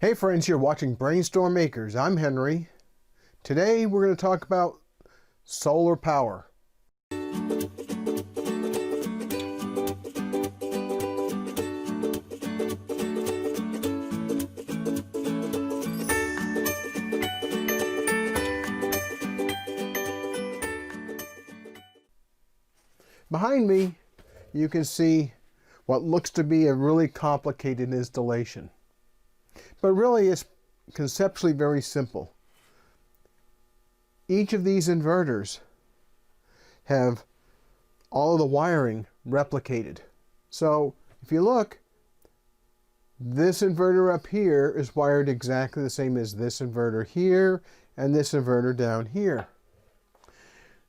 Hey friends, you're watching BrainStormAcres. I'm Henry. Today we're going to talk about solar power. Behind me, you can see what looks to be a really complicated installation. But really, it's conceptually very simple. Each of these inverters have all of the wiring replicated. So if you look, this inverter up here is wired exactly the same as this inverter here and this inverter down here.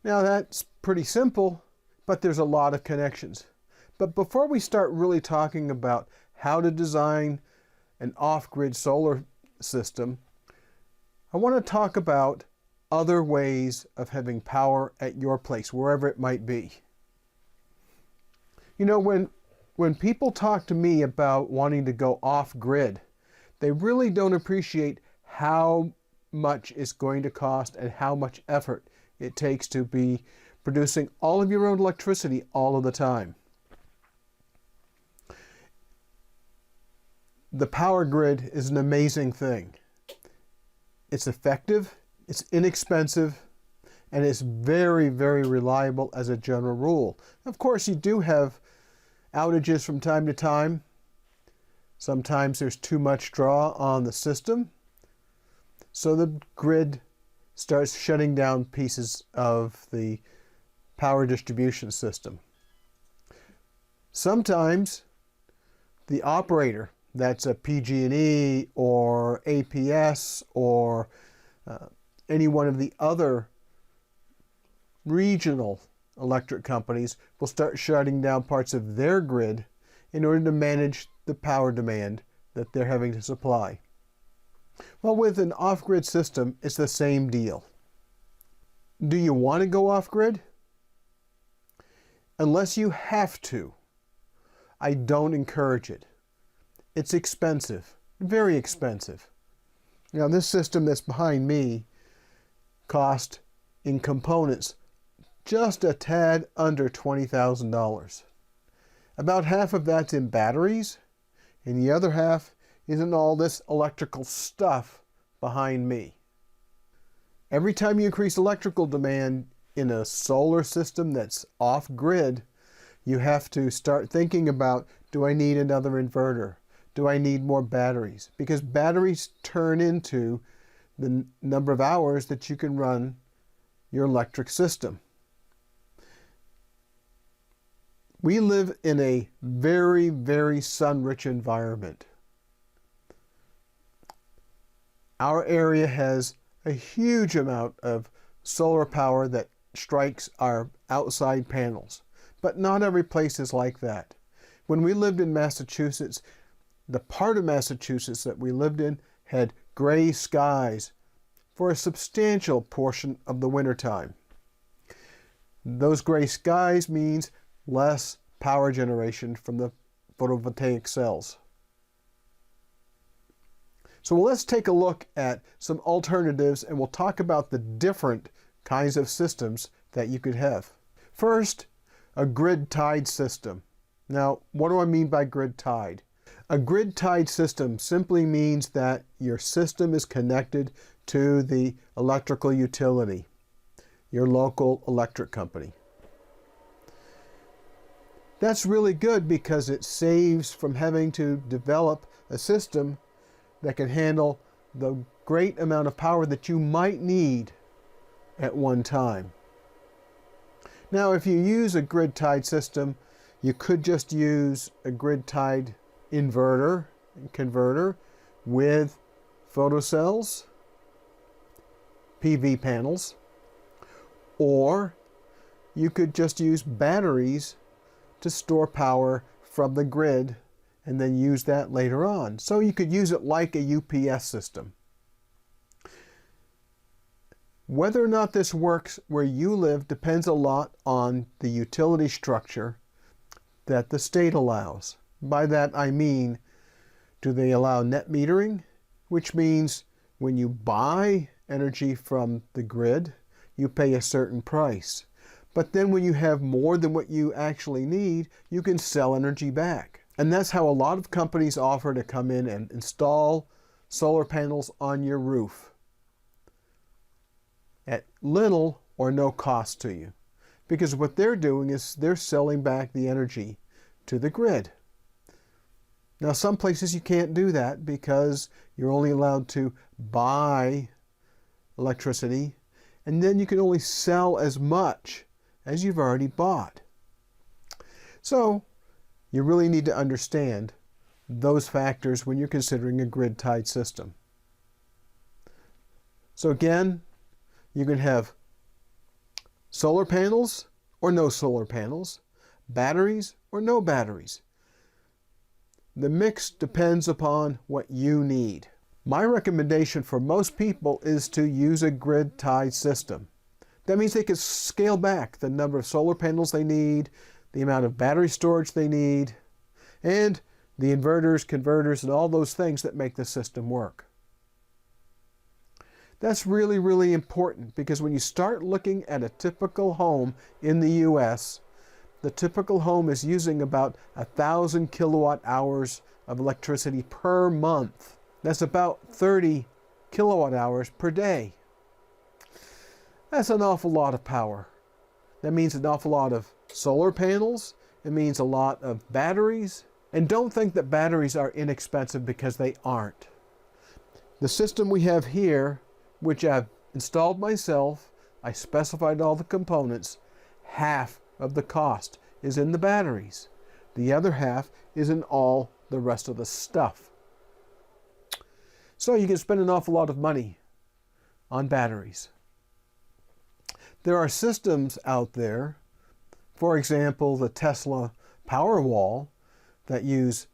Now that's pretty simple, but there's a lot of connections. But before we start really talking about how to design an off-grid solar system, I want to talk about other ways of having power at your place, wherever it might be. You know, when people talk to me about wanting to go off-grid, they really don't appreciate how much it's going to cost and how much effort it takes to be producing all of your own electricity all of the time. The power grid is an amazing thing. It's effective, it's inexpensive, and it's very, very reliable as a general rule. Of course, you do have outages from time to time. Sometimes there's too much draw on the system, so the grid starts shutting down pieces of the power distribution system. Sometimes the operator, that's a PG&E or APS or any one of the other regional electric companies, will start shutting down parts of their grid in order to manage the power demand that they're having to supply. Well, with an off-grid system, it's the same deal. Do you want to go off-grid? Unless you have to, I don't encourage it. It's expensive, very expensive. Now, this system that's behind me cost in components just a tad under $20,000. About half of that's in batteries, and the other half is in all this electrical stuff behind me. Every time you increase electrical demand in a solar system that's off-grid, you have to start thinking about, do I need another inverter? Do I need more batteries? Because batteries turn into the number of hours that you can run your electric system. We live in a very, very sun-rich environment. Our area has a huge amount of solar power that strikes our outside panels, but not every place is like that. When we lived in Massachusetts, the part of Massachusetts that we lived in had gray skies for a substantial portion of the wintertime. Those gray skies means less power generation from the photovoltaic cells. So let's take a look at some alternatives, and we'll talk about the different kinds of systems that you could have. First, a grid-tied system. Now, what do I mean by grid-tied? A grid-tied system simply means that your system is connected to the electrical utility, your local electric company. That's really good because it saves from having to develop a system that can handle the great amount of power that you might need at one time. Now, if you use a grid-tied system, you could just use a grid-tied inverter and converter with photocells, PV panels, or you could just use batteries to store power from the grid and then use that later on. So you could use it like a UPS system. Whether or not this works where you live depends a lot on the utility structure that the state allows. By that I mean, do they allow net metering? which means when you buy energy from the grid, you pay a certain price. But then when you have more than what you actually need, you can sell energy back. And that's how a lot of companies offer to come in and install solar panels on your roof at little or no cost to you. Because what they're doing is they're selling back the energy to the grid. Now, some places you can't do that because you're only allowed to buy electricity, and then you can only sell as much as you've already bought. So you really need to understand those factors when you're considering a grid-tied system. So again, you can have solar panels or no solar panels, batteries or no batteries. The mix depends upon what you need. My recommendation for most people is to use a grid-tied system. That means they can scale back the number of solar panels they need, the amount of battery storage they need, and the inverters, converters, and all those things that make the system work. That's really, really important because when you start looking at a typical home in the U.S., the typical home is using about 1,000 kilowatt hours of electricity per month. That's about 30 kilowatt hours per day. That's an awful lot of power. That means an awful lot of solar panels. It means a lot of batteries. And don't think that batteries are inexpensive because they aren't. The system we have here, which I've installed myself, I specified all the components, half of the cost is in the batteries. The other half is in all the rest of the stuff. So you can spend an awful lot of money on batteries. There are systems out there, for example, the Tesla Powerwall, that use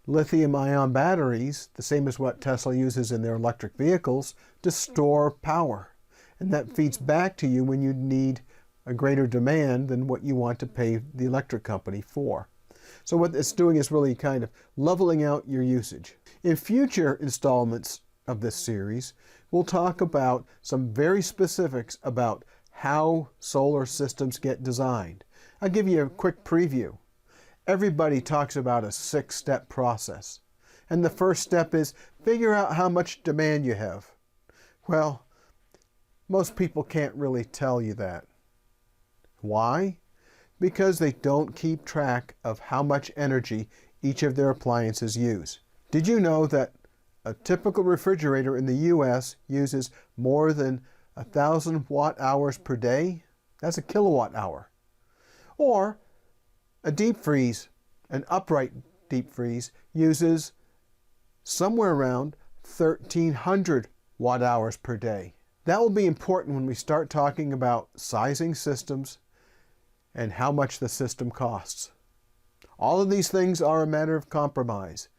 lithium-ion batteries, the same as what Tesla uses in their electric vehicles, to store power. And that feeds back to you when you need a greater demand than what you want to pay the electric company for. So what it's doing is really kind of leveling out your usage. In future installments of this series, we'll talk about some very specifics about how solar systems get designed. I'll give you a quick preview. Everybody talks about a 6-step process. And the first step is figure out how much demand you have. Well, most people can't really tell you that. Why? Because they don't keep track of how much energy each of their appliances use. Did you know that a typical refrigerator in the U.S. uses more than 1,000 watt hours per day? That's a kilowatt hour. Or a deep freeze, an upright deep freeze, uses somewhere around 1,300 watt hours per day. That will be important when we start talking about sizing systems and how much the system costs. All of these things are a matter of compromise.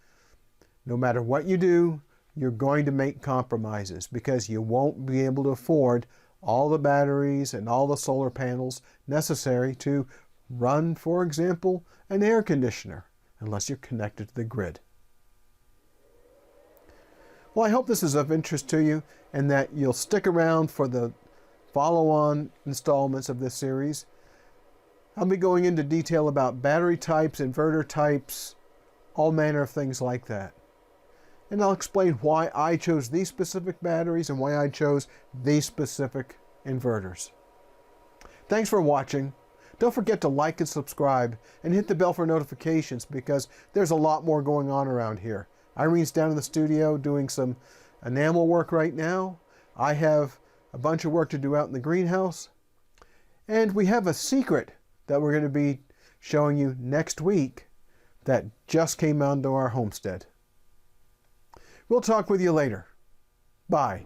No matter what you do, you're going to make compromises because you won't be able to afford all the batteries and all the solar panels necessary to run, for example, an air conditioner, unless you're connected to the grid. Well, I hope this is of interest to you and that you'll stick around for the follow-on installments of this series. I'll be going into detail about battery types, inverter types, all manner of things like that. And I'll explain why I chose these specific batteries and why I chose these specific inverters. Thanks for watching. Don't forget to like and subscribe and hit the bell for notifications because there's a lot more going on around here. Irene's down in the studio doing some enamel work right now. I have a bunch of work to do out in the greenhouse. And we have a secret that we're going to be showing you next week that just came onto our homestead. We'll talk with you later. Bye.